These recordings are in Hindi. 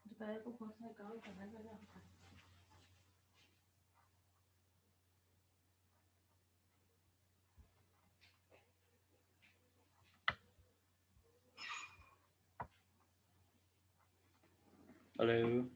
दोपहर को बहुत सारा काम करना है। हेलो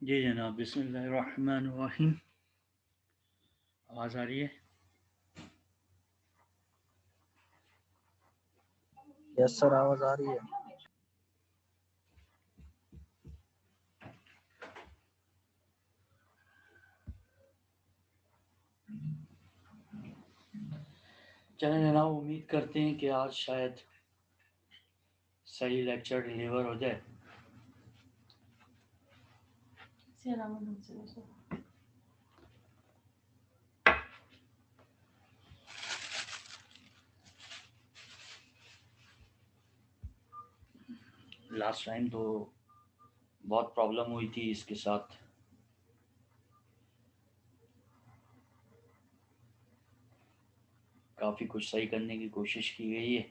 जी जनाब, बिस्मिल्लाहिर्रहमानिर्रहीम। आवाज़ आ रही है? यस सर, आवाज आ रही है। चलें जनाब, उम्मीद करते हैं कि आज शायद सही लेक्चर डिलीवर हो जाए। लास्ट टाइम तो बहुत प्रॉब्लम हुई थी इसके साथ। काफ़ी कुछ सही करने की कोशिश की गई है।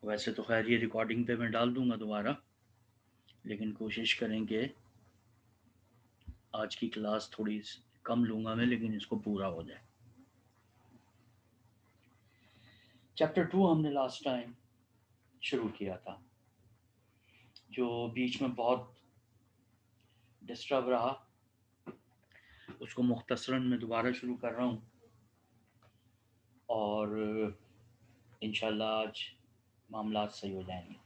वैसे तो खैर ये रिकॉर्डिंग पे मैं डाल दूंगा दोबारा, लेकिन कोशिश करेंगे आज की क्लास थोड़ी कम लूँगा मैं, लेकिन इसको पूरा हो जाए। चैप्टर 2 हमने लास्ट टाइम शुरू किया था, जो बीच में बहुत डिस्टर्ब रहा। उसको मुख्तसरन मैं दोबारा शुरू कर रहा हूँ और इंशाल्लाह आज मामला सही हो जाएंगे।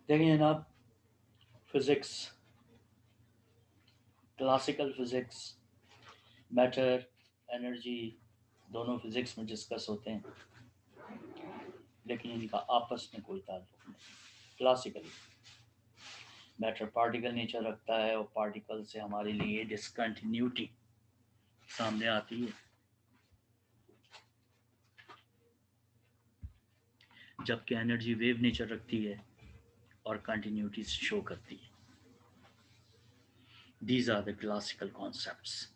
देखिए जनाब, physics, classical physics, matter, energy दोनों फिज़िक्स में डिस्कस होते हैं, लेकिन इनका आपस में कोई ताल्लुक नहीं। क्लासिकली मैटर पार्टिकल नेचर रखता है और पार्टिकल से हमारे लिए डिसकंटिन्यूटी सामने आती है, जबकि एनर्जी वेव नेचर रखती है और कंटिन्यूटी शो करती है। These are the classical concepts.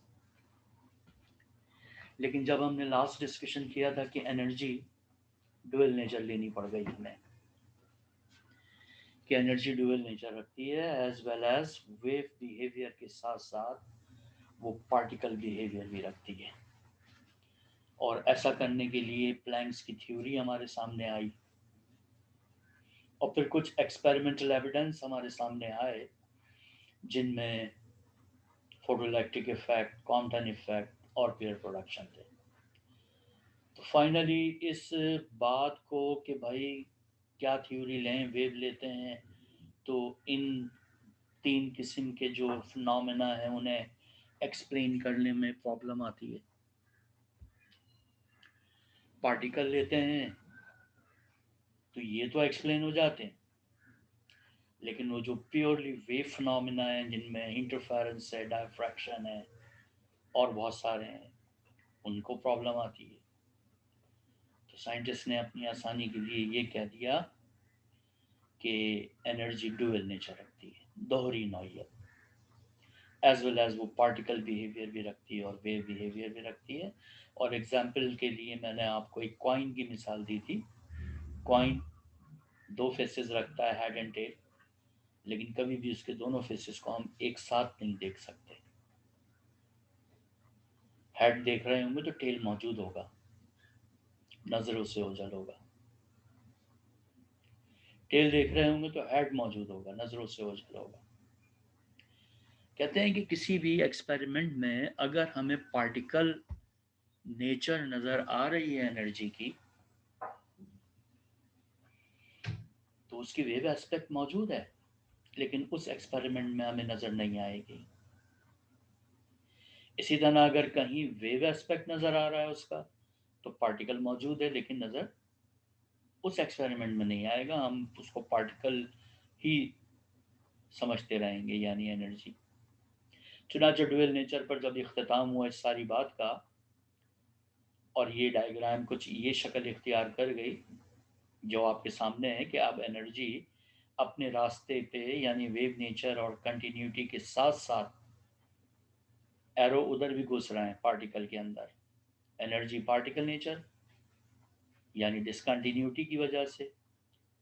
लेकिन जब हमने लास्ट डिस्कशन किया था कि एनर्जी डुअल नेचर लेनी पड़ गई हमें, कि एनर्जी डुअल नेचर रखती है as well as wave behaviour के साथ साथ वो पार्टिकल बिहेवियर भी रखती है। और ऐसा करने के लिए प्लैंक्स की थ्योरी हमारे सामने आई और फिर कुछ एक्सपेरिमेंटल एविडेंस हमारे सामने आए, जिनमें फोटोइलेक्ट्रिक इफेक्ट, क्वांटम इफेक्ट और पेयर प्रोडक्शन थे। तो फाइनली इस बात को कि भाई क्या थ्योरी लें, वेव लेते हैं तो इन तीन किस्म के जो फिनोमेना हैं उन्हें एक्सप्लेन करने में प्रॉब्लम आती है। पार्टिकल लेते हैं तो ये तो एक्सप्लेन हो जाते हैं, लेकिन वो जो प्योरली वेव फिनोमेना है जिनमें इंटरफेरेंस है, डायफ्रैक्शन है और बहुत सारे हैं, उनको प्रॉब्लम आती है। तो साइंटिस्ट ने अपनी आसानी के लिए ये कह दिया कि एनर्जी डुअल नेचर रखती है, दोहरी नौइयत, एज वेल एज वो पार्टिकल बिहेवियर भी रखती है और वेव बिहेवियर भी रखती है। और एग्जाम्पल के लिए मैंने आपको एक कॉइन की मिसाल दी थी। कॉइन दो फेसेस रखता है, हेड एंड टेल, लेकिन कभी भी उसके दोनों फेसेस को हम एक साथ नहीं देख सकते। हेड देख रहे होंगे तो टेल मौजूद होगा, नजरों से ओझल होगा। टेल देख रहे होंगे तो हेड मौजूद होगा, नजरों से ओझल होगा। कहते हैं कि किसी भी एक्सपेरिमेंट में अगर हमें पार्टिकल नेचर नजर आ रही है एनर्जी की, तो उसकी वेव एस्पेक्ट मौजूद है, लेकिन उस एक्सपेरिमेंट में हमें नजर नहीं आएगी। इसी तरह अगर कहीं वेव एस्पेक्ट नजर आ रहा है उसका, तो पार्टिकल मौजूद है लेकिन नजर उस एक्सपेरिमेंट में नहीं आएगा। हम उसको पार्टिकल ही समझते रहेंगे, यानी एनर्जी। चुनांचे ड्यूअल नेचर पर जब इख्तिताम हुआ इस सारी बात का और ये डायग्राम कुछ ये शक्ल इख्तियार कर गई जो आपके सामने है कि अब एनर्जी अपने रास्ते पे यानी वेव नेचर और कंटिन्यूटी के साथ साथ एरो उधर भी घुस रहे हैं पार्टिकल के अंदर। एनर्जी पार्टिकल नेचर यानी डिसकंटिन्यूटी की वजह से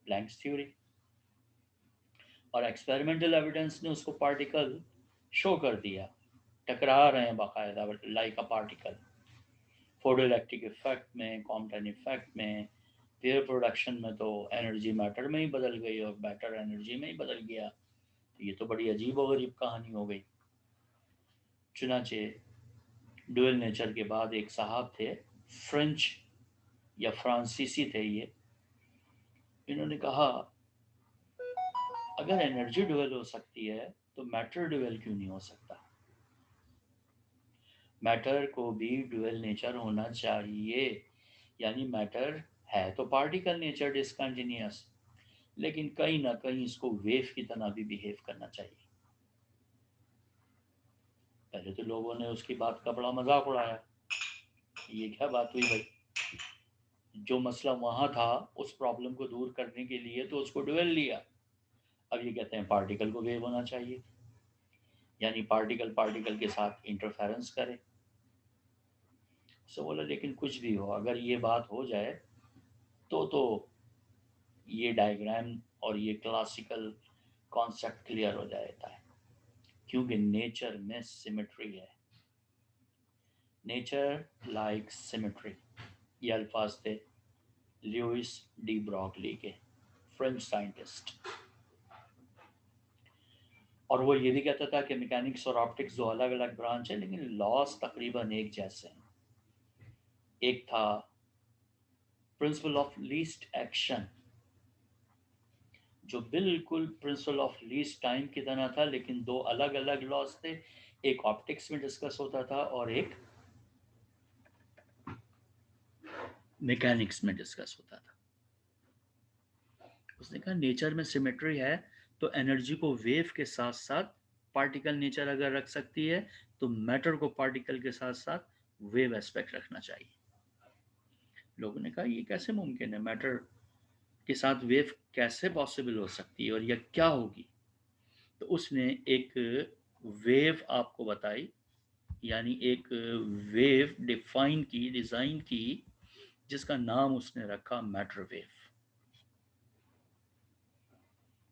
प्लैंक्स थ्योरी, और एक्सपेरिमेंटल एविडेंस ने उसको पार्टिकल शो कर दिया, टकरा रहे हैं बाकायदा like a particle. Photoelectric effect में, कॉम्पटन इफेक्ट में, पेयर प्रोडक्शन में तो एनर्जी मैटर में ही बदल गई और मैटर एनर्जी में ही बदल गया। तो ये तो बड़ी अजीब और गरीब कहानी हो गई। चुनाचे डुअल नेचर के बाद एक साहब थे, फ्रेंच या फ्रांसीसी थे ये, इन्होंने कहा अगर एनर्जी डुअल हो सकती है तो मैटर डुअल क्यों नहीं हो सकता। मैटर को भी डुअल नेचर होना चाहिए, यानी मैटर है तो पार्टिकल नेचर डिसकंटिन्यूअस, लेकिन कहीं ना कहीं इसको वेव की तरह भी बिहेव करना चाहिए। पहले तो लोगों ने उसकी बात का बड़ा मजाक उड़ाया, ये क्या बात हुई भाई, जो मसला वहां था उस प्रॉब्लम को दूर करने के लिए तो उसको डुअल लिया, अब ये कहते हैं पार्टिकल को वेव होना चाहिए, यानी पार्टिकल पार्टिकल के साथ इंटरफेरेंस करे। सो बोला लेकिन कुछ भी हो, अगर ये बात हो जाए तो ये डायग्राम और ये क्लासिकल कॉन्सेप्ट क्लियर हो जाता है, क्योंकि नेचर में सिमेट्री है। नेचर लाइक सिमेट्री, ये अल्फाज थे ल्यूइस डी ब्रॉगली के, फ्रेंच साइंटिस्ट। और वो ये भी कहता था कि मैकेनिक्स और ऑप्टिक्स दो अलग अलग ब्रांच है लेकिन लॉस तकरीबन एक जैसे हैं। एक था प्रिंसिपल ऑफ लीस्ट एक्शन, जो बिल्कुल प्रिंसिपल ऑफ लीस्ट टाइम की तरह था, लेकिन दो अलग अलग लॉस थे, एक ऑप्टिक्स में डिस्कस होता था और एक मैकेनिक्स में डिस्कस होता था। उसने कहा नेचर में सिमेट्री है तो एनर्जी को वेव के साथ साथ पार्टिकल नेचर अगर रख सकती है तो मैटर को पार्टिकल के साथ साथ वेव एस्पेक्ट रखना चाहिए। लोगों ने कहा ये कैसे मुमकिन है, मैटर के साथ वेव कैसे पॉसिबल हो सकती है और यह क्या होगी। तो उसने एक वेव आपको बताई, यानी एक वेव डिफाइन की, डिजाइन की, जिसका नाम उसने रखा मैटर वेव।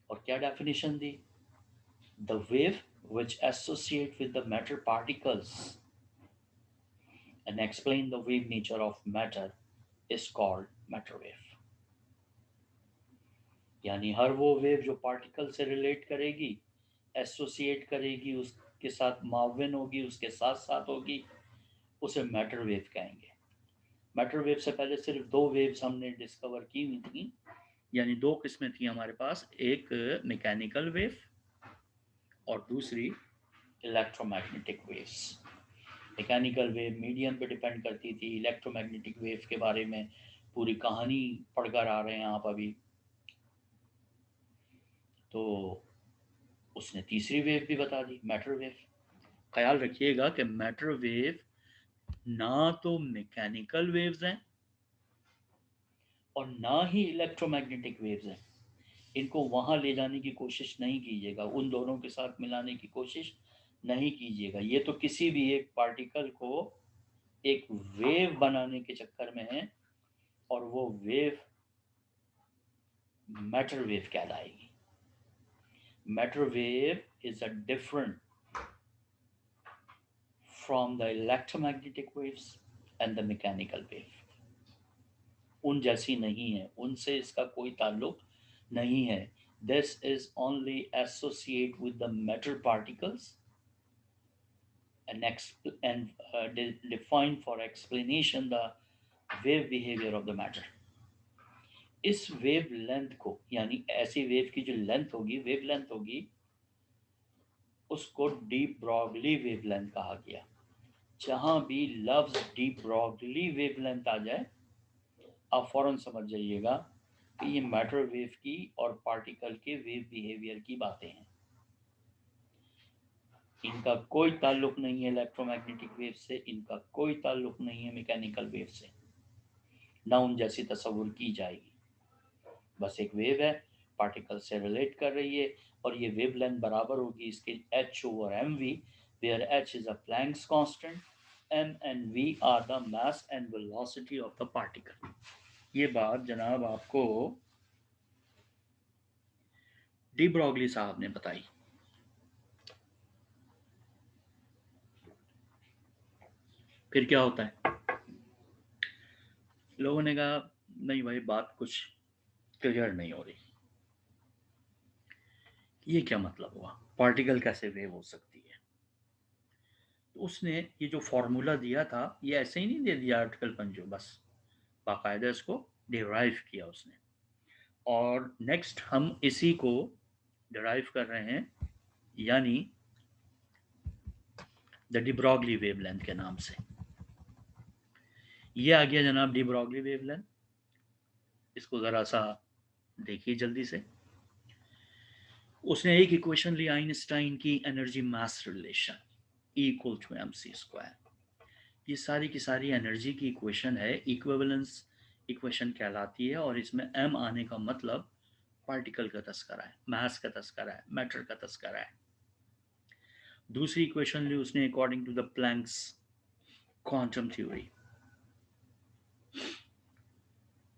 और क्या definition the, the wave which associate with the matter particles and explain the wave nature of matter is called matter wave। यानी हर वो वेव जो पार्टिकल से रिलेट करेगी, एसोसिएट करेगी, उसके साथ माविन होगी, उसके साथ साथ होगी, उसे मैटर वेव कहेंगे। मैटर वेव से पहले सिर्फ दो वेव्स हमने डिस्कवर की हुई थी, यानी दो किस्में थी हमारे पास, एक मैकेनिकल वेव और दूसरी electromagnetic waves. Mechanical wave medium पे डिपेंड करती थी, इलेक्ट्रोमैग्नेटिक वेव के बारे में पूरी कहानी पढ़कर आ रहे हैं आप अभी। तो उसने तीसरी वेव भी बता दी, मैटर वेव। ख्याल रखिएगा कि मैटर वेव ना तो मैकेनिकल वेव्स हैं और ना ही इलेक्ट्रोमैग्नेटिक वेव्स हैं। इनको वहां ले जाने की कोशिश नहीं कीजिएगा, उन दोनों के साथ मिलाने की कोशिश नहीं कीजिएगा। ये तो किसी भी एक पार्टिकल को एक वेव बनाने के चक्कर में है और वो वेव मैटर वेव कहलाएगी। Matter wave is a different from the electromagnetic waves and the mechanical wave. उन जैसी नहीं है, उनसे इसका कोई ताल्लुक नहीं है। This is only associate with the matter particles and define for explanation the wave behavior of the matter। इस वेव लेंथ को, यानी ऐसी वेव की जो लेंथ होगी, वेव लेंथ होगी, उसको डीप ब्रॉगली वेव लेंथ कहा गया। जहां भी लफ्ज डीप ब्रॉगली वेव लेंथ आ जाए आप फौरन समझ जाइएगा कि ये मैटर वेव की और पार्टिकल के वेव बिहेवियर की बातें हैं। इनका कोई ताल्लुक नहीं है इलेक्ट्रोमैग्नेटिक वेव से, इनका कोई ताल्लुक नहीं है मैकेनिकल वेव से, ना उन जैसी तस्वुर की जाएगी। बस एक वेव है, पार्टिकल से रिलेट कर रही है, और ये वेव लेंथ बराबर होगी इसके h/mv, where h is a Planck's constant, m and v are the mass and velocity of the particle। ये बात जनाब आपको डी ब्रॉगली साहब ने बताई। फिर क्या होता है? लोगों ने कहा नहीं भाई, बात कुछ क्लियर नहीं हो रही, ये क्या मतलब हुआ, पार्टिकल कैसे वेव हो सकती है? तो उसने ये जो फॉर्मूला दिया था, ये ऐसे ही नहीं दे दिया आर्टिकल पंजो, बस बाकायदा इसको डिराइव किया उसने। और नेक्स्ट हम इसी को डिराइव कर रहे हैं, यानी द डी ब्रॉगली वेवलेंथ के नाम से। ये आ गया जनाब डी ब्रॉगली वेवलेंथ। इसको ज़रा सा देखिए जल्दी से। उसने एक इक्वेशन ली आइंस्टाइन की, energy mass relation equal to mc²। ये सारी की सारी एनर्जी की इक्वेशन है, इक्विवेलेंस इक्वेशन कहलाती है, और इसमें m आने का मतलब पार्टिकल का तस्करा है, मास का तस्करा है, मैटर का तस्करा है। दूसरी इक्वेशन ली उसने according to the Planck's quantum theory,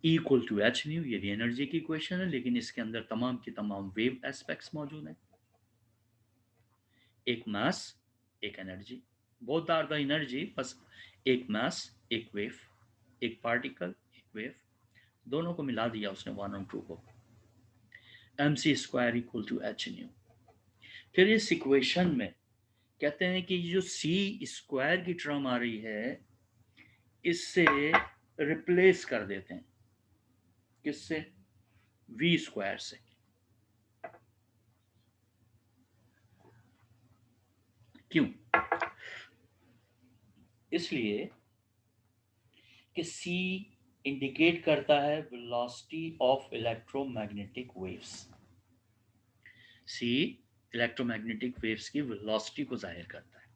equal to H nu. ये भी एनर्जी की इक्वेशन है, लेकिन इसके अंदर तमाम की तमाम वेव एस्पेक्ट्स मौजूद हैं। एक मास, एक energy, both are the energy, बस एक मास, एक वेव, एक पार्टिकल, एक वेव, दोनों को मिला दिया उसने 1 और 2 को, mc² equal to H new. फिर इस इक्वेशन में कहते हैं कि जो c² की टर्म आ रही है, इससे रिप्लेस कर देते हैं, किससे? v² से। क्यों? इसलिए कि c इंडिकेट करता है velocity of electromagnetic waves. c electromagnetic waves की वेलोसिटी को जाहिर करता है।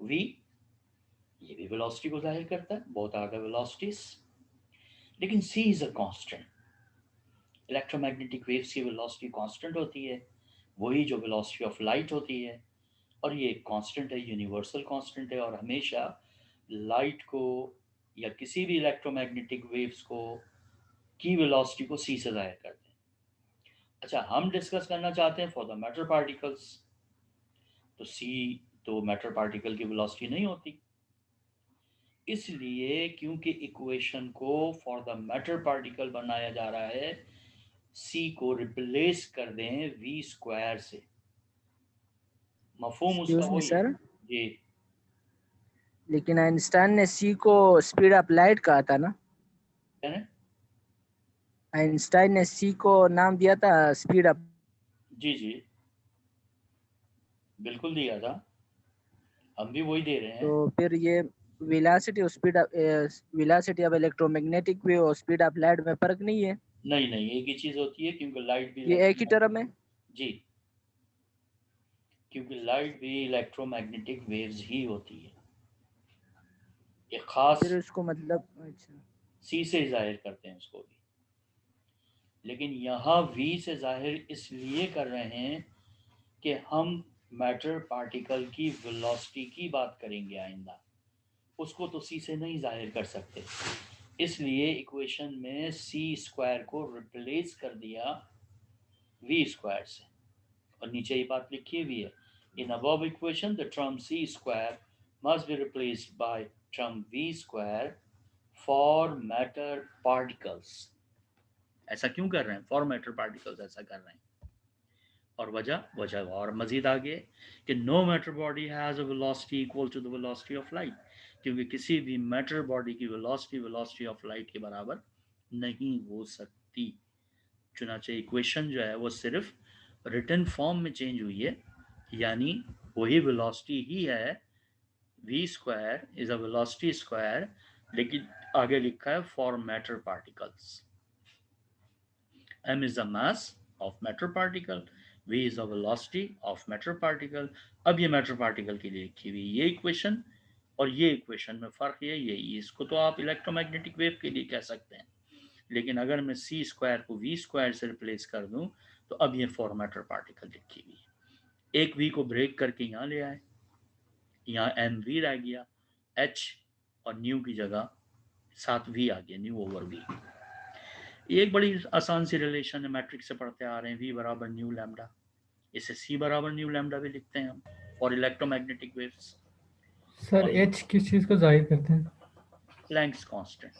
v ये भी वेलोसिटी को जाहिर करता है, बोथ आर द वेलोसिटीज, लेकिन c is a constant. Electromagnetic waves की वेलोसिटी कांस्टेंट होती है, वही जो वेलोसिटी ऑफ लाइट होती है, और ये कांस्टेंट है, यूनिवर्सल कांस्टेंट है, और हमेशा लाइट को या किसी भी इलेक्ट्रोमैग्नेटिक वेव्स को की वेलोसिटी को c से जाहिर करते हैं। अच्छा, हम डिस्कस करना चाहते हैं फॉर द मैटर पार्टिकल्स, तो c तो मैटर पार्टिकल की वेलोसिटी नहीं होती, इसलिए क्योंकि इक्वेशन को फॉर द मैटर पार्टिकल बनाया जा रहा है, c को रिप्लेस कर दें v² से। मफहूम उसका एक्सक्यूज मी वही है सर, जी। लेकिन आइंस्टाइन ने सी को स्पीड ऑफ लाइट कहा था ना? है ना? आइंस्टाइन ने सी को नाम दिया था स्पीड ऑफ। जी जी, बिल्कुल दिया था, हम भी वही दे रहे हैं। तो फिर ये वेलोसिटी और speed of velocity of electromagnetic wave और स्पीड ऑफ लाइट में फर्क नहीं है? नहीं नहीं, एक ही चीज होती है, क्योंकि लाइट भी ये एक ही टर्म है? जी, क्योंकि लाइट भी इलेक्ट्रोमैग्नेटिक वेव्स ही होती है, एक खास फिर उसको मतलब अच्छा, सी से जाहिर करते हैं उसको भी, लेकिन यहाँ वी से जाहिर इसलिए कर रहे हैं कि हम मैटर पार्टिकल की वेलोसिटी की बात करेंगे आइंदा, उसको तो सी से नहीं जाहिर कर सकते, इसलिए इक्वेशन में c² को रिप्लेस कर दिया v² से। और नीचे ये बात लिखी हुई है, in above equation the term c² must be replaced by term v² for matter particles। ऐसा क्यों कर रहे हैं? फॉर मैटर पार्टिकल्स ऐसा कर रहे हैं, और वजह और मजीद आगे कि no matter body has a velocity equal to the velocity of light, क्योंकि किसी भी मैटर बॉडी की वेलोसिटी ऑफ लाइट के बराबर नहीं हो सकती। चुनाचे इक्वेशन जो है वो सिर्फ रिटन फॉर्म में चेंज हुई है, यानी वही वेलोसिटी ही है, v² is a velocity square, लेकिन आगे लिखा है for matter particles. m is the mass of matter particle, v is the velocity of matter particle. अब ये matter particle के लिए लिखी हुई ये इक्वेशन और ये इक्वेशन में फ़र्क है यही, इसको तो आप इलेक्ट्रोमैग्नेटिक वेव के लिए कह सकते हैं, लेकिन अगर मैं सी स्क्वायर को वी स्क्वायर से रिप्लेस कर दूं तो अब ये फॉर मैटर पार्टिकल लिखी हुई है। एक वी को ब्रेक करके यहाँ ले आए, यहाँ एम वी रह गया, एच और न्यू की जगह साथ वी आ गया, न्यू ओवर वी। ये एक बड़ी आसान सी रिलेशन है, मैट्रिक्स से पढ़ते आ रहे हैं, वी बराबर न्यू लैम्डा, इसे सी बराबर न्यू लैम्डा भी लिखते हैं हम for electromagnetic waves. Sir H किस चीज को जाहिर करते हैं? Planck's constant,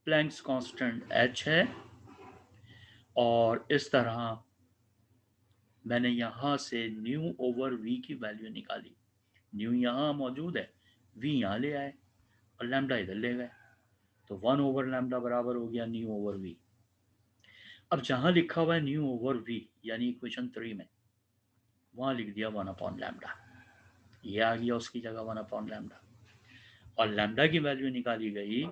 Planck's constant H है, और इस तरह मैंने यहाँ से न्यू ओवर वी की वैल्यू निकाली, न्यू यहाँ मौजूद है, वी यहाँ ले आए और लैम्डा इधर ले गए, तो 1 ओवर लैम्डा बराबर हो गया न्यू ओवर वी। अब जहाँ लिखा हुआ है न्यू ओवर वी यानी इक्वेशन 3 में, वहाँ लिख दिया 1 अपॉन लैम्डा, ये आ गया उसकी जगह 1 अपॉन लैम्डा, और लैम्डा की वैल्यू निकाली गई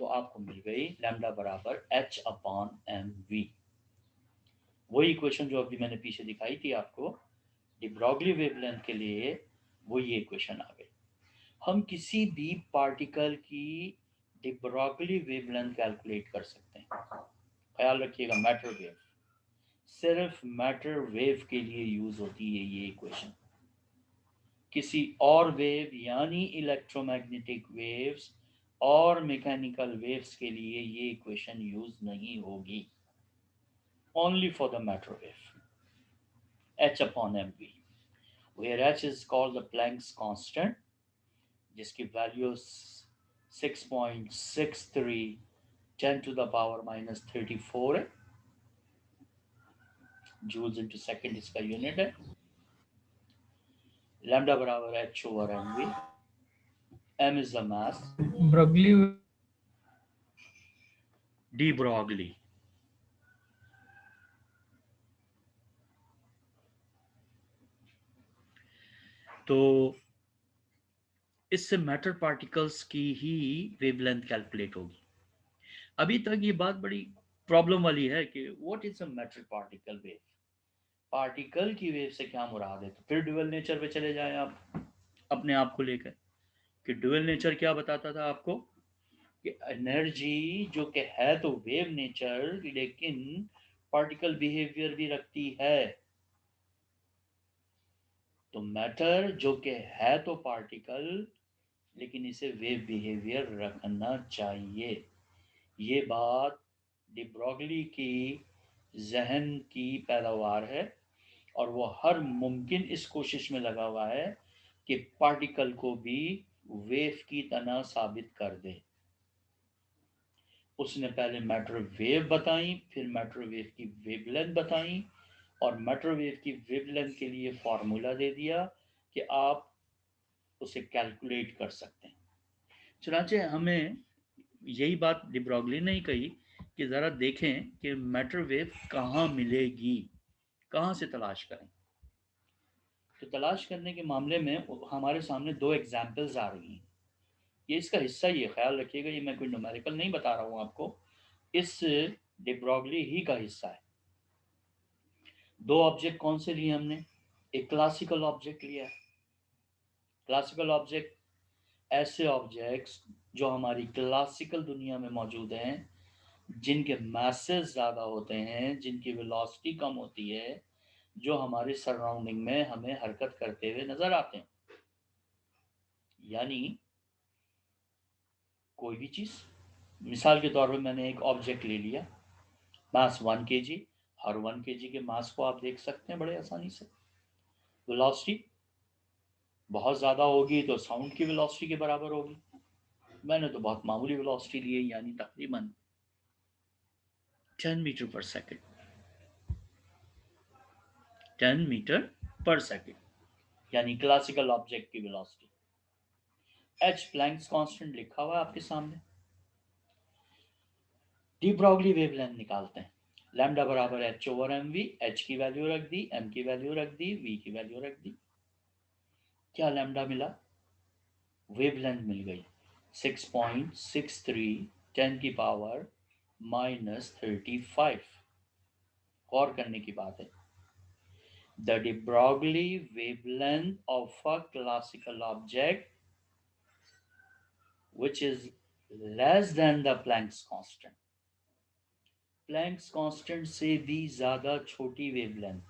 तो आपको मिल गई लैम्डा बराबर एच अपॉन एम वी। वही इक्वेशन जो अभी मैंने पीछे दिखाई थी आपको डी ब्रॉगली वेवलेंथ के लिए, वो ये इक्वेशन आ गई। हम किसी भी पार्टिकल की डी ब्रॉगली वेवलेंथ कैलकुलेट कर सकते हैं। ख्याल रखिएगा मैटर वेव, सिर्फ मैटर वेव के लिए यूज होती है ये इक्वेशन, किसी और वेव यानी इलेक्ट्रोमैग्नेटिक वेव्स और मैकेनिकल वेव्स के लिए ये इक्वेशन यूज नहीं होगी, only for the matter wave, h upon mv, where h is called the Planck's constant, जिसकी value 6.63 10 to the power minus 34 है, जूल्स इंटू सेकेंड इसका यूनिट है। लैम्डा बराबर h over mv, m is the mass, Broglie de Broglie, तो इससे मैटर पार्टिकल्स की ही वेवलेंथ कैलकुलेट होगी। अभी तक ये बात बड़ी प्रॉब्लम वाली है कि what is a matter particle wave, particle की वेव से क्या मुराद है। तो फिर ड्यूअल नेचर पे चले जाएं आप अपने आप को लेकर, कि ड्यूअल नेचर क्या बताता था आपको कि एनर्जी जो कि है तो वेव नेचर, लेकिन पार्टिकल बिहेवियर भी रखती है। तो मैटर जो कि है तो पार्टिकल, लेकिन इसे वेव बिहेवियर रखना चाहिए। ये बात डी ब्रॉगली की जहन की पैदावार है, और वो हर मुमकिन इस कोशिश में लगा हुआ है कि पार्टिकल को भी वेव की तरह साबित कर दे। उसने पहले मैटर वेव बताई, फिर मैटर वेव की वेवलेंथ बताई, और मैटर वेव की वेवलेंथ के लिए फॉर्मूला दे दिया कि आप उसे कैलकुलेट कर सकते हैं। चुनाचे हमें यही बात डी ब्रॉगली ने ही कही कि ज़रा देखें कि मैटर वेव कहाँ मिलेगी, कहाँ से तलाश करें। तो तलाश करने के मामले में हमारे सामने दो एग्जाम्पल्स आ रही हैं, ये इसका हिस्सा ही है, ख्याल रखिएगा, ये मैं कोई न्यूमेरिकल नहीं बता रहा हूँ आपको, इस डी ब्रॉगली ही का हिस्सा है। दो ऑब्जेक्ट कौन से लिए हमने, एक क्लासिकल ऑब्जेक्ट लिया है। क्लासिकल ऑब्जेक्ट ऐसे ऑब्जेक्ट्स जो हमारी क्लासिकल दुनिया में मौजूद हैं, जिनके मासेस ज़्यादा होते हैं, जिनकी वेलोसिटी कम होती है, जो हमारे सराउंडिंग में हमें हरकत करते हुए नजर आते हैं। यानी कोई भी चीज़, मिसाल के तौर पे मैंने एक ऑब्जेक्ट ले लिया, मास 1 kg, हर 1 kg के मास को आप देख सकते हैं बड़े आसानी से। वेलोसिटी बहुत ज़्यादा होगी तो साउंड की वेलोसिटी के बराबर होगी, मैंने तो बहुत मामूली वेलोसिटी ली है, यानी तकरीबन 10 मीटर पर सेकेंड, 10 मीटर पर सेकेंड, यानी क्लासिकल ऑब्जेक्ट की वेलोसिटी। एच प्लैंक्स कांस्टेंट लिखा हुआ है आपके सामने। डी ब्रॉगली वेवलेंथ निकालते हैं, लैम्डा बराबर H over M V, H की वैल्यू रख दी, एम की वैल्यू रख दी, वी की वैल्यू रख दी। क्या लैम्डा मिला, वेवलेंथ मिल गई 6.63 10 की पावर -35। गौर करने की बात है। The de Broglie wavelength of a classical object which is less than the Planck's constant. Planck's constant से भी ज्यादा छोटी वेवलेंथ,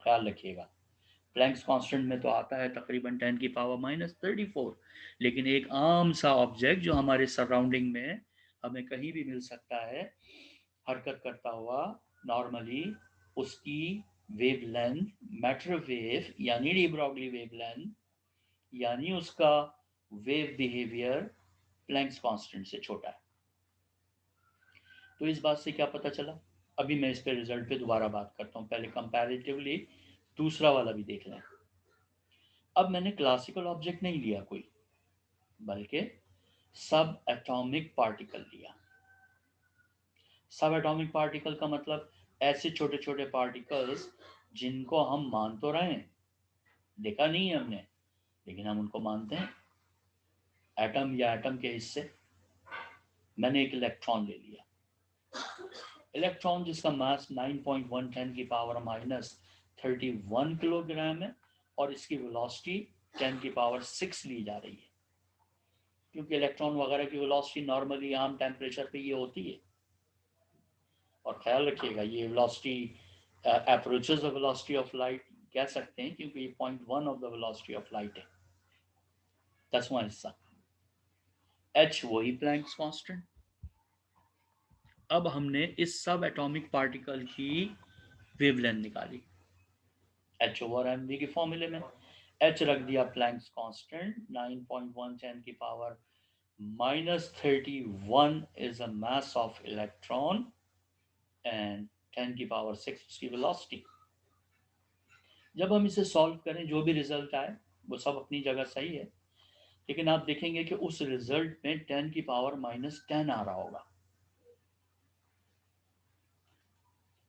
ख्याल रखिएगा। प्लैंक्स कांस्टेंट में तो आता है तकरीबन 10 की पावर -34, लेकिन एक आम सा ऑब्जेक्ट जो हमारे सराउंडिंग में हमें कहीं भी मिल सकता है हरकत करता हुआ, नॉर्मली उसकी वेवलेंथ, मैटर वेव यानी डी ब्रॉगली वेवलेंथ यानी उसका वेव बिहेवियर प्लैंक्स कांस्टेंट से छोटा है। तो इस बात से क्या पता चला? अभी मैं इस पे रिजल्ट पे दोबारा बात करता हूँ, पहले कंपैरेटिवली दूसरा वाला भी देख लें। अब मैंने क्लासिकल ऑब्जेक्ट नहीं लिया कोई, बल्कि सब एटॉमिक पार्टिकल लिया। सब एटॉमिक पार्टिकल का मतलब ऐसे छोटे छोटे पार्टिकल्स जिनको हम मान तो रहे हैं, देखा नहीं है हमने, लेकिन हम उनको मानते हैं, एटम या एटम के हिस्से। मैंने एक इलेक्ट्रॉन ले लिया। इलेक्ट्रॉन जिसका मास 9.1 की पावर -31 किलोग्राम है और इसकी वेलोसिटी 10 की पावर 6 ली जा रही है, क्योंकि इलेक्ट्रॉन वगैरह की वेलोसिटी नॉर्मली आम टेम्परेचर पे ये होती है। और ख्याल रखिएगा ये velocity approaches the velocity of light कह सकते हैं, क्योंकि ये 0.1 of the velocity of light है, 10वां हिस्सा। h वही प्लैंक्स कांस्टेंट। अब हमने इस सब एटॉमिक पार्टिकल की वेवलेंथ निकाली h/mv के फॉर्मूले में। h रख दिया प्लैंक्स कांस्टेंट 9.110 की power -31 is a mass of electron and 10 की पावर 6 उसकी वेलोसिटी। जब हम इसे सॉल्व करें जो भी रिजल्ट आए वो सब अपनी जगह सही है, लेकिन आप देखेंगे कि उस रिजल्ट में 10 की पावर -10 आ रहा होगा,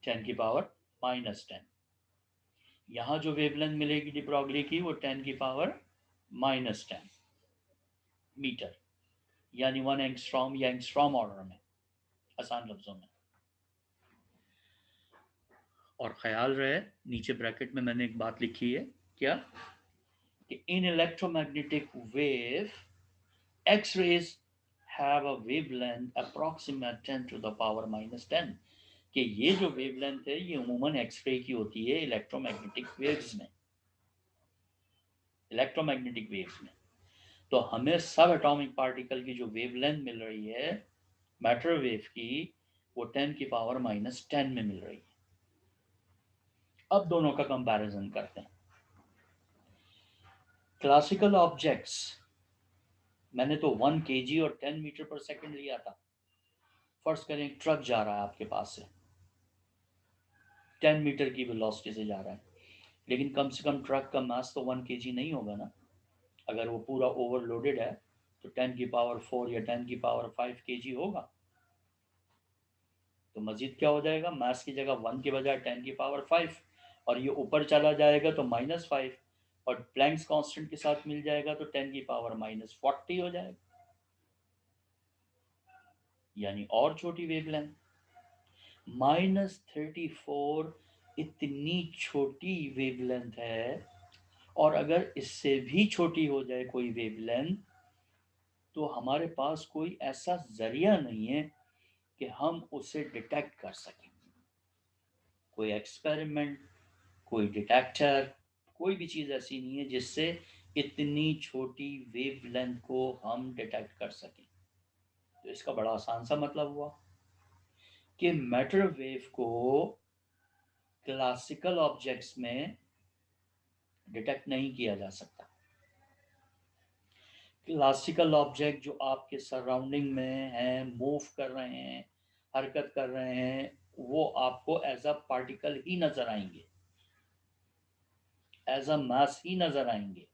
10 की पावर -10। यहाँ जो वेवलेंथ मिलेगी डी ब्रॉगली की वो 10 की पावर -10 मीटर, यानी 1 एंगस्ट्रॉम या एंगस्ट्रॉम ऑर्डर में, आसान लफ्जों में। और ख्याल रहे नीचे ब्रैकेट में मैंने एक बात लिखी है, क्या कि in electromagnetic wave X rays have a wavelength approximate 10 to the power -10, कि ये जो वेवलेंथ है ये उमूमन एक्सरे की होती है इलेक्ट्रोमैग्नेटिक वेव्स में, इलेक्ट्रोमैग्नेटिक वेव्स में। तो हमें सब एटॉमिक पार्टिकल की जो वेवलेंथ मिल रही है मैटर वेव की, वो 10 की पावर -10 में मिल रही है। अब दोनों का कंपैरिजन करते हैं। क्लासिकल ऑब्जेक्ट्स मैंने तो 1 kg और 10 मीटर पर सेकंड लिया था। फर्ज करें ट्रक जा रहा है आपके पास से, 10 मीटर की वेलोसिटी से जा रहा है, लेकिन कम से कम ट्रक का मास तो 1 kg नहीं होगा ना। अगर वो पूरा ओवरलोडेड है तो 10 की पावर 4 या 10 की पावर 5 kg होगा। तो मजीद क्या हो जाएगा, मास की जगह 1 के बजाय 10 की पावर 5, और ये ऊपर चला जाएगा तो -5, और प्लैंक्स कांस्टेंट के साथ मिल जाएगा तो 10 की पावर -40 हो जाएगा, यानी और छोटी वेवलेंथ। -34 इतनी छोटी वेवलेंथ है, और अगर इससे भी छोटी हो जाए कोई वेवलेंथ तो हमारे पास कोई ऐसा जरिया नहीं है कि हम उसे डिटेक्ट कर सकें। कोई एक्सपेरिमेंट, कोई डिटेक्टर, कोई भी चीज़ ऐसी नहीं है जिससे इतनी छोटी वेवलेंथ को हम डिटेक्ट कर सकें। तो इसका बड़ा आसान सा मतलब हुआ कि मैटर वेव को क्लासिकल ऑब्जेक्ट्स में डिटेक्ट नहीं किया जा सकता। क्लासिकल ऑब्जेक्ट जो आपके सराउंडिंग में हैं, मूव कर रहे हैं, हरकत कर रहे हैं, वो आपको एज अ पार्टिकल ही नजर आएंगे, एज अ मास ही नजर आएंगे।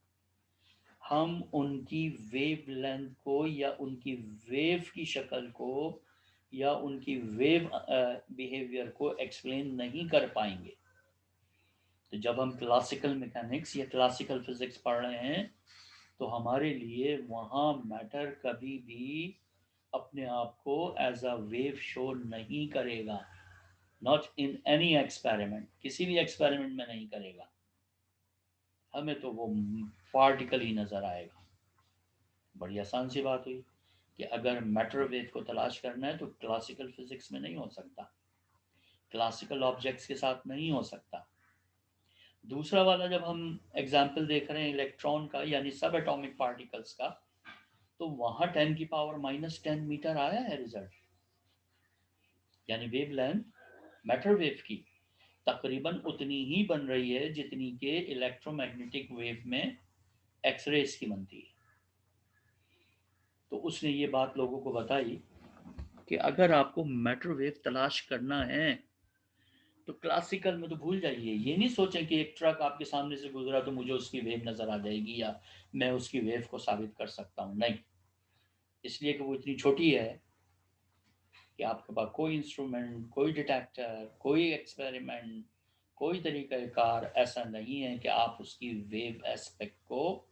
हम उनकी वेवलेंथ को या उनकी वेव की शक्ल को या उनकी वेव बिहेवियर को एक्सप्लेन नहीं कर पाएंगे। तो जब हम क्लासिकल मैकेनिक्स या क्लासिकल फिजिक्स पढ़ रहे हैं तो हमारे लिए वहाँ मैटर कभी भी अपने आप को एज अ वेव शो नहीं करेगा, नॉट इन एनी एक्सपेरिमेंट, किसी भी एक्सपेरिमेंट में नहीं करेगा। हमें तो वो पार्टिकल ही नजर आएगा। बड़ी आसान सी बात हुई कि अगर मैटर वेव को तलाश करना है तो क्लासिकल फिजिक्स में नहीं हो सकता, क्लासिकल ऑब्जेक्ट्स के साथ नहीं हो सकता। दूसरा वाला जब हम एग्जाम्पल देख रहे हैं इलेक्ट्रॉन का यानी सब एटॉमिक पार्टिकल्स का, तो वहां 10⁻⁻10 मीटर आया है रिजल्ट, यानी वेव लेंथ मैटर वेव की तकरीबन उतनी ही बन रही है जितनी के इलेक्ट्रोमैग्नेटिक वेव में एक्सरेज की बनती है। तो उसने ये बात लोगों को बताई कि अगर आपको मैटर वेव तलाश करना है तो क्लासिकल में तो भूल जाइए। ये नहीं सोचें कि एक ट्रक आपके सामने से गुजरा तो मुझे उसकी वेव नजर आ जाएगी या मैं उसकी वेव को साबित कर सकता हूँ, नहीं। इसलिए कि वो इतनी छोटी है कि आपके पास कोई इंस्ट्रूमेंट, कोई डिटेक्टर, कोई एक्सपेरिमेंट, कोई तरीक़ाकार ऐसा नहीं है कि आप उसकी वेव एस्पेक्ट को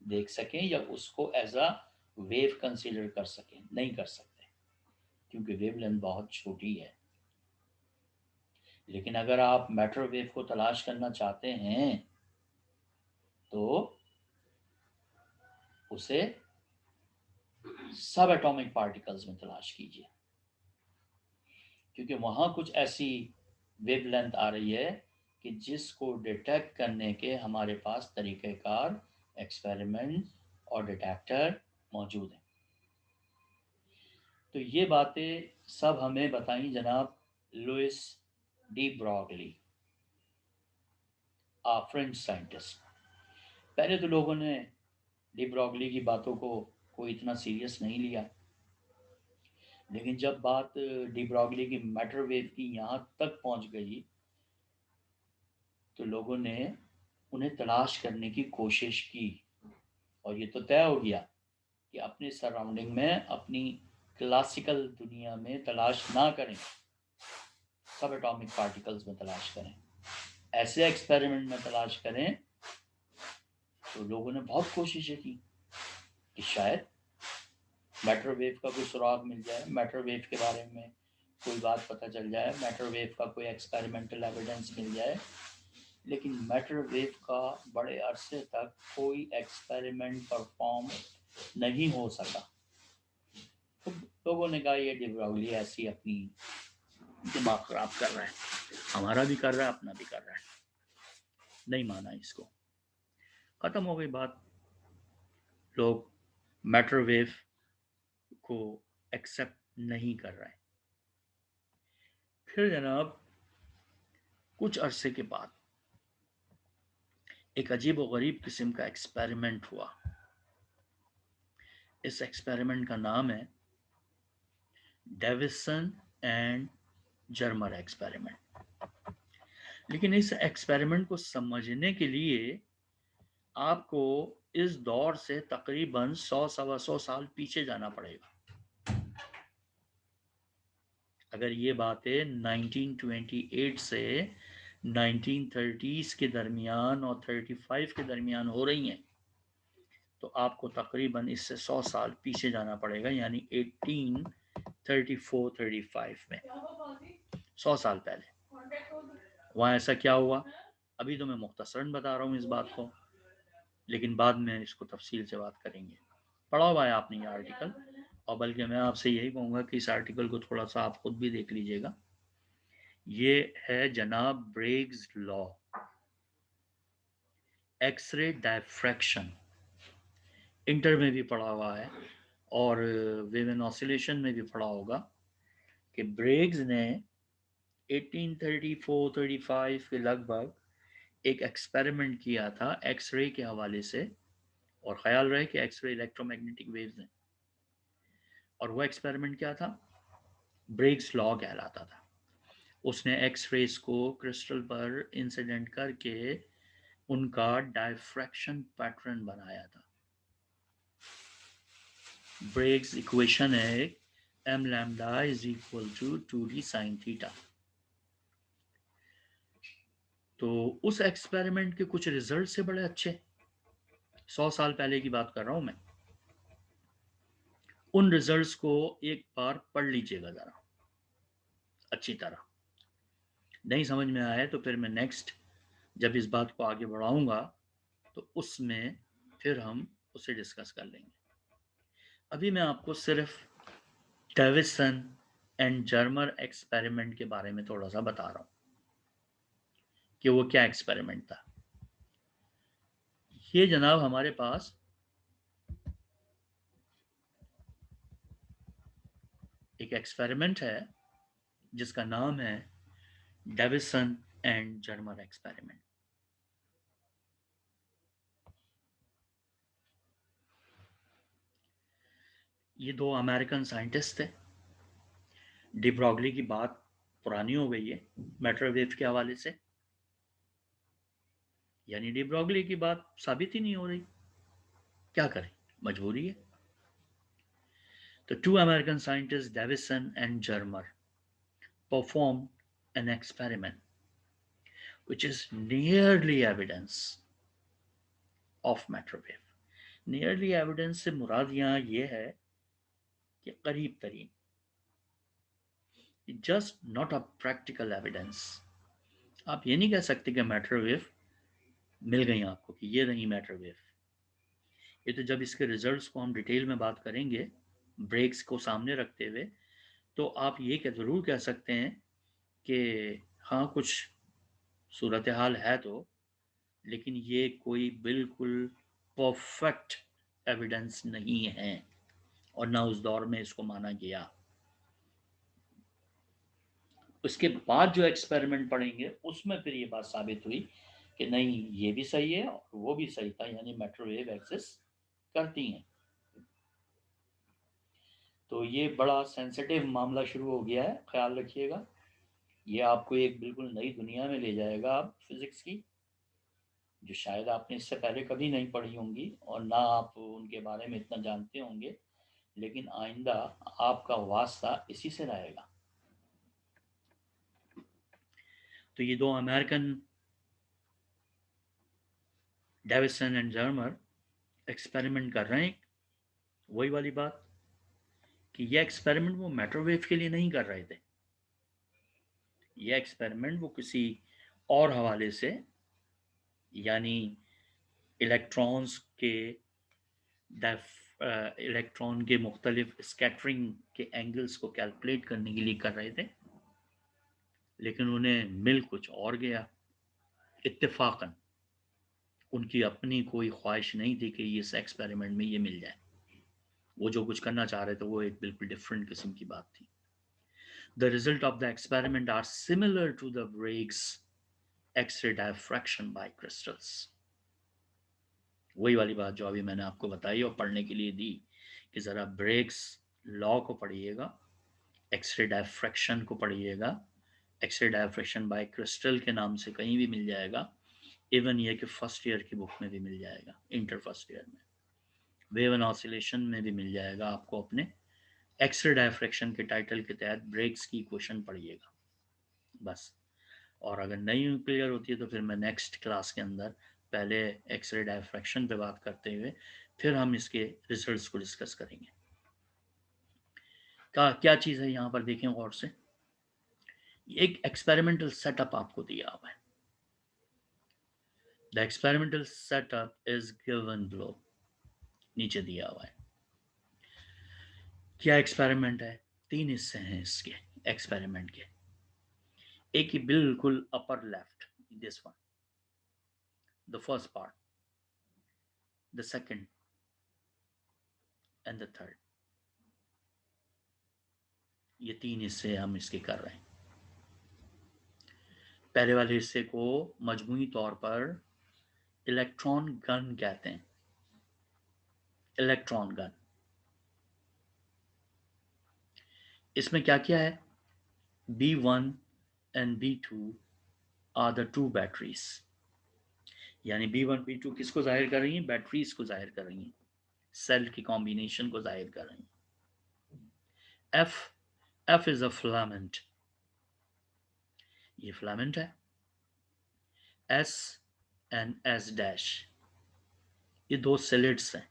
देख सकें या उसको एज अ वेव कंसीडर कर सकें। नहीं कर सकते क्योंकि वेव लेंथ बहुत छोटी है। लेकिन अगर आप मैटर वेव को तलाश करना चाहते हैं तो उसे सब एटॉमिक पार्टिकल्स में तलाश कीजिए, क्योंकि वहां कुछ ऐसी वेव लेंथ आ रही है कि जिसको डिटेक्ट करने के हमारे पास तरीक़ेकार, एक्सपेरिमेंट और डिटेक्टर मौजूद हैं। तो ये बातें सब हमें बताई जनाब Louis de Broglie, French scientist. पहले तो लोगों ने डी ब्रॉगली की बातों को कोई इतना सीरियस नहीं लिया, लेकिन जब बात डी ब्रॉगली की मैटर वेव की यहाँ तक पहुँच गई तो लोगों ने उन्हें तलाश करने की कोशिश की और ये तो तय हो गया कि अपने सराउंडिंग में, अपनी क्लासिकल दुनिया में तलाश ना करें, सब एटॉमिक पार्टिकल्स में तलाश करें, ऐसे एक्सपेरिमेंट में तलाश करें। तो लोगों ने बहुत कोशिशें की कि शायद मैटर वेव का कोई सुराग मिल जाए, मैटर वेव के बारे में कोई बात पता चल जाए, मैटर वेव का कोई एक्सपेरिमेंटल एविडेंस मिल जाए। लेकिन मैटर वेव का बड़े अरसे तक कोई एक्सपेरिमेंट परफॉर्म नहीं हो सका। तो लोगों ने कहा ये डी ब्रॉगली ऐसी अपनी दिमाग खराब कर रहा है, हमारा भी कर रहा है, अपना भी कर रहा है। नहीं माना इसको, खत्म हो गई बात। लोग मैटर वेव को एक्सेप्ट नहीं कर रहे हैं। फिर जनाब कुछ अरसे के बाद एक अजीब व गरीब किस्म का एक्सपेरिमेंट हुआ। इस एक्सपेरिमेंट का नाम है डेविसन एंड जर्मर एक्सपेरिमेंट। लेकिन इस एक्सपेरिमेंट को समझने के लिए आपको इस दौर से तकरीबन 100-125 साल पीछे जाना पड़ेगा। अगर ये बातें 1928 से 1930s के दरमियान और 35 के दरमियान हो रही हैं तो आपको तकरीबन इससे 100 साल पीछे जाना पड़ेगा, यानी 1834-35 में, 100 साल पहले वहाँ ऐसा क्या हुआ। अभी तो मैं मुख्तसरन बता रहा हूँ इस बात को, लेकिन बाद में इसको तफसील से बात करेंगे। पढ़ा हुआ है आपने ये आर्टिकल, और बल्कि मैं आपसे यही कहूँगा कि इस आर्टिकल को थोड़ा सा आप खुद भी देख लीजिएगा। ये है जनाब Bragg's law, X ray diffraction. Inter में भी पढ़ा हुआ है और वेवन ऑसिलेशन में भी पढ़ा होगा कि ब्रेग्स ने 1834-35 के लगभग एक एक्सपेरिमेंट किया था एक्सरे के हवाले से, और ख्याल रहे कि एक्सरे इलेक्ट्रोमैग्नेटिक वेव्स हैं। और वो एक्सपेरिमेंट क्या था, ब्रेग्स लॉ कहलाता था। उसने एक्सरेज को क्रिस्टल पर इंसिडेंट करके उनका डायफ्रैक्शन पैटर्न बनाया था। ब्रेग्स इक्वेशन है m lambda is equal to 2d sin theta। तो उस एक्सपेरिमेंट के कुछ रिजल्ट से बड़े अच्छे, 100 साल पहले की बात कर रहा हूं मैं। उन रिजल्ट्स को एक बार पढ़ लीजिएगा ज़रा अच्छी तरह। नहीं समझ में आया तो फिर मैं नेक्स्ट जब इस बात को आगे बढ़ाऊंगा तो उसमें फिर हम उसे डिस्कस कर लेंगे। अभी मैं आपको सिर्फ डेविसन एंड जर्मर एक्सपेरिमेंट के बारे में थोड़ा सा बता रहा हूं कि वो क्या एक्सपेरिमेंट था। ये जनाब हमारे पास एक एक्सपेरिमेंट है जिसका नाम है डेविसन एंड जर्मर एक्सपेरिमेंट। ये दो अमेरिकन साइंटिस्ट थे। डी ब्रॉगली की बात पुरानी हो गई है माइक्रोवेव के हवाले से, यानी डी ब्रॉगली की बात साबित ही नहीं हो रही। क्या करें, मजबूरी है। तो two American scientists, Davison and Germer, performed an experiment which is nearly evidence of matter wave. Nearly evidence से मुराद यहाँ ये है कि करीब तरीन, just not a practical evidence. आप ये नहीं कह सकते कि मैटर वेव मिल गई आपको कि ये नहीं मैटर वेव। ये तो जब इसके रिजल्ट्स को हम डिटेल में बात करेंगे ब्रेक्स को सामने रखते हुए, तो आप ये ज़रूर कह सकते हैं कि हाँ कुछ सूरत हाल है तो, लेकिन ये कोई बिल्कुल परफेक्ट एविडेंस नहीं है और ना उस दौर में इसको माना गया। उसके बाद जो एक्सपेरिमेंट पढ़ेंगे उसमें फिर ये बात साबित हुई कि नहीं ये भी सही है और वो भी सही था, यानी माइक्रोवेव एग्जिस्ट करती हैं। तो ये बड़ा सेंसिटिव मामला शुरू हो गया है, ख्याल रखिएगा। ये आपको एक बिल्कुल नई दुनिया में ले जाएगा आप फिजिक्स की, जो शायद आपने इससे पहले कभी नहीं पढ़ी होंगी और ना आप उनके बारे में इतना जानते होंगे, लेकिन आइंदा आपका वास्ता इसी से रहेगा। तो ये दो American Davisson and Germer experiment कर रहे हैं। वही वाली बात कि ये एक्सपेरिमेंट वो माइक्रोवेव के लिए नहीं कर रहे थे, ये एक्सपेरिमेंट वो किसी और हवाले से, यानी इलेक्ट्रॉन्स के इलेक्ट्रॉन के मुख्तलिफ स्कैटरिंग के एंगल्स को कैलकुलेट करने के लिए कर रहे थे, लेकिन उन्हें मिल कुछ और गया। इत्तेफाकन उनकी अपनी कोई ख्वाहिश नहीं थी कि इस एक्सपेरिमेंट में ये मिल जाए। वो जो कुछ करना चाह रहे थे वो एक बिल्कुल डिफरेंट किस्म की बात थी। The result of the experiment are similar to the Bragg's X ray diffraction by crystals. वही वाली बात जो अभी मैंने आपको बताई और पढ़ने के लिए दी कि ज़रा ब्रेक्स लॉ को पढ़िएगा, एक्स-रे डायफ्रैक्शन को पढ़िएगा। एक्स-रे डायफ्रैक्शन बाय क्रिस्टल के नाम से कहीं भी मिल जाएगा, इवन ये कि फर्स्ट ईयर की बुक में भी मिल जाएगा, इंटर फर्स्ट ईयर में वेव एंड ऑसिलेशन में भी मिल जाएगा आपको। अपने एक्स-रे डायफ्रैक्शन के टाइटल के तहत ब्रेक्स की इक्वेशन पढ़िएगा बस। और अगर नहीं क्लियर होती है तो फिर मैं नेक्स्ट क्लास के अंदर पहले एक्स-रे डायफ्रैक्शन पे बात करते हुए फिर हम इसके रिजल्ट्स को डिस्कस करेंगे। क्या चीज़ है यहाँ पर देखें गौर से। एक एक्सपेरिमेंटल सेटअप आपको दिया हुआ है। The experimental setup is given below, नीचे दिया हुआ है। क्या एक्सपेरिमेंट है, 3 हिस्से हैं इसके एक्सपेरिमेंट के। एक ही बिल्कुल upper left, this one, the first part, the second and the third. ये 3 हिस्से हम इसके कर रहे हैं। पहले वाले हिस्से को मजमूई तौर पर इलेक्ट्रॉन गन कहते हैं। इलेक्ट्रॉन गन, इसमें क्या क्या है, B1 and B2 are the 2 batteries, यानी B1 B2 किसको जाहिर कर रही हैं, बैटरीज को जाहिर कर रही हैं, सेल की कॉम्बिनेशन को जाहिर कर रही हैं। F इज अ फिलामेंट, ये फिलामेंट है। S एंड S डैश, ये 2 सिलिड्स हैं।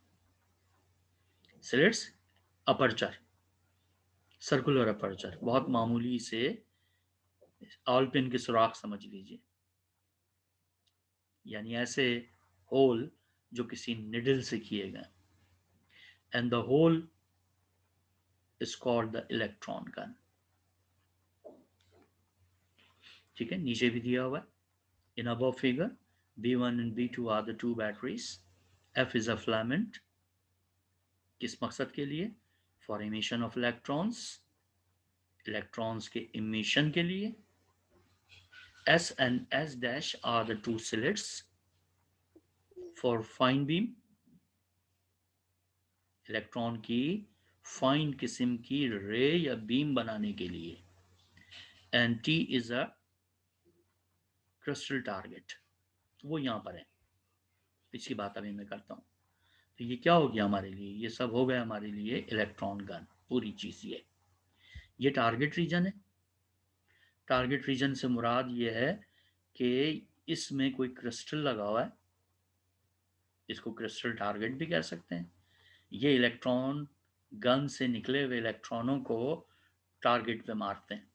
सिलिड्स अपर्चर, सर्कुलर अपर्चर, बहुत मामूली से ऑल पिन के सुराख समझ लीजिए, यानी ऐसे होल जो किसी निडल से किए गए, and the hole is called the electron gun. ठीक है, नीचे भी दिया हुआ है in above figure, B1 and B2 are the two batteries, F is a filament, किस मकसद के लिए, for emission of electrons, electrons के इमिशन के लिए, S and S dash are the two slits for fine beam, electron की फाइन किस्म की रे या बीम बनाने के लिए, and T is a crystal target, वो यहां पर है, इसकी बात अभी मैं करता हूं। तो ये क्या हो गया हमारे लिए, ये सब हो गया हमारे लिए इलेक्ट्रॉन गन, पूरी चीज ये टारगेट रीजन है। टारगेट रीजन से मुराद ये है कि इसमें कोई क्रिस्टल लगा हुआ है, इसको क्रिस्टल टारगेट भी कह सकते हैं। ये इलेक्ट्रॉन गन से निकले हुए इलेक्ट्रॉनों को टारगेट पे मारते हैं।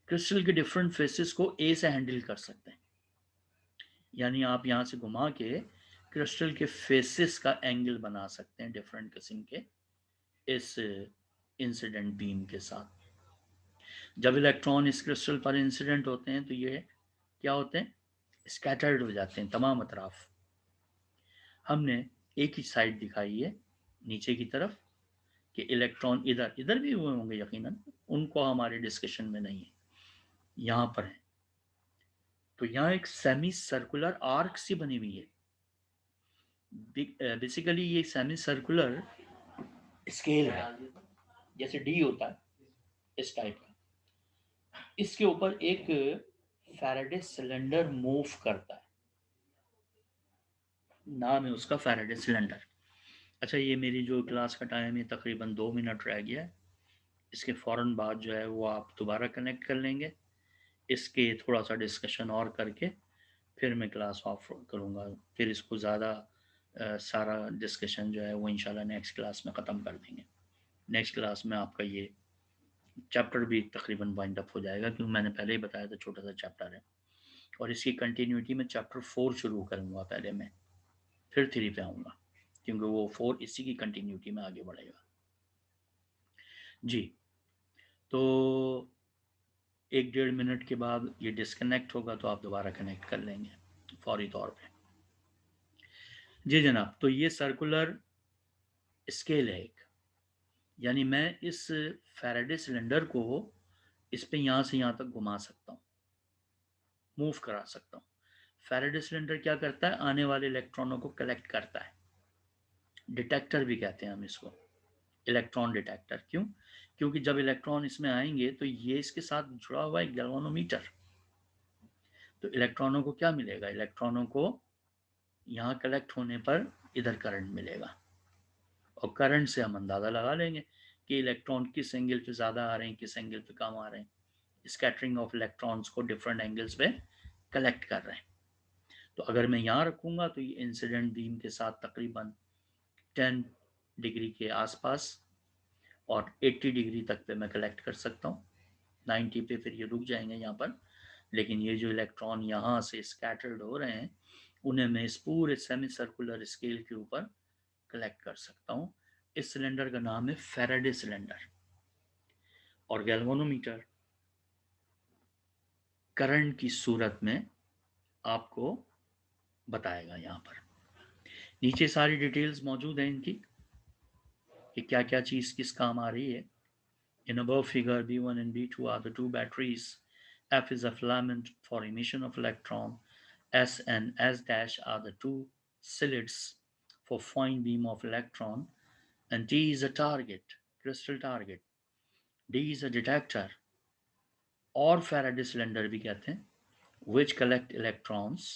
क्रिस्टल के डिफरेंट फेसेस को ए से हैंडल कर सकते हैं, यानी आप यहां से घुमा के क्रिस्टल के फेसेस का एंगल बना सकते हैं डिफरेंट किस्म के इस इंसिडेंट बीम के साथ। जब इलेक्ट्रॉन इस क्रिस्टल पर इंसिडेंट होते हैं तो ये क्या होते हैं, स्कैटर्ड हो जाते हैं तमाम अतराफ। हमने एक ही साइड दिखाई है नीचे की तरफ कि इलेक्ट्रॉन इधर इधर भी हुए होंगे यकीनन, उनको हमारे डिस्कशन में नहीं है, यहां पर है। तो यहाँ एक सेमी सर्कुलर आर्क सी बनी हुई है। बेसिकली ये सेमी सर्कुलर स्केल है, जैसे डी होता है इस टाइप का, इसके ऊपर एक फैराडे सिलेंडर मूव करता है, नाम है उसका फैराडे सिलेंडर। अच्छा, ये मेरी जो क्लास का टाइम है तकरीबन 2 मिनट रह गया है, इसके फ़ौरन बाद जो है वो आप दोबारा कनेक्ट कर लेंगे, इसके थोड़ा सा डिस्कशन और करके फिर मैं क्लास ऑफ करूँगा, फिर इसको ज़्यादा सारा डिस्कशन जो है वो इंशाल्लाह नेक्स्ट क्लास में ख़त्म कर देंगे। नेक्स्ट क्लास में आपका ये चैप्टर भी तकरीबन वाइंड अप हो जाएगा, क्योंकि मैंने पहले ही बताया था छोटा सा चैप्टर है, और इसकी कंटिन्यूटी में चैप्टर 4 शुरू करूँगा पहले मैं, फिर 3 पे आऊँगा, क्योंकि वो 4 इसी की कंटिन्यूटी में आगे बढ़ेगा। जी, तो 1-1.5 मिनट के बाद ये डिस्कनेक्ट होगा तो आप दोबारा कनेक्ट कर लेंगे फौरी तौर पे। जी जनाब, तो ये सर्कुलर स्केल है एक, यानी मैं इस फैराडे सिलेंडर को इस पे यहाँ से यहाँ तक घुमा सकता हूँ, मूव करा सकता हूँ। फैराडे सिलेंडर क्या करता है, आने वाले इलेक्ट्रॉनों को कलेक्ट करता है, डिटेक्टर भी कहते हैं हम इसको, इलेक्ट्रॉन डिटेक्टर। क्यों? क्योंकि जब इलेक्ट्रॉन इसमें आएंगे तो ये इसके साथ जुड़ा हुआ है गैल्वेनोमीटर, तो इलेक्ट्रॉनों को क्या मिलेगा, इलेक्ट्रॉनों को यहाँ कलेक्ट होने पर इधर करंट मिलेगा, और करंट से हम अंदाज़ा लगा लेंगे कि इलेक्ट्रॉन किस एंगल पे ज़्यादा आ रहे हैं, किस एंगल पे कम आ रहे हैं। स्कैटरिंग ऑफ इलेक्ट्रॉन्स को डिफरेंट एंगल्स पे कलेक्ट कर रहे हैं। तो अगर मैं यहाँ रखूँगा तो ये इंसिडेंट बीम के साथ तकरीबन 10 डिग्री के आसपास और 80 डिग्री तक पे मैं कलेक्ट कर सकता हूँ, 90 पे फिर ये रुक जाएंगे यहाँ पर, लेकिन ये जो इलेक्ट्रॉन यहाँ से स्कैटर्ड हो रहे हैं उन्हें मैं इस पूरे सेमी सर्कुलर स्केल के ऊपर कलेक्ट कर सकता हूँ। इस सिलेंडर का नाम है फैराडे सिलेंडर, और गैल्वेनोमीटर करंट की सूरत में आपको बताएगा। यहाँ पर नीचे सारी डिटेल्स मौजूद हैं इनकी कि क्या क्या चीज़ किस काम आ रही है। In above figure, B1 and B2 are the two batteries. F is a filament for emission of electron. S and S dash are the two slits for fine beam of electron. And T is a target, crystal target. D is a detector, or Faraday cylinder भी कहते हैं, which collect electrons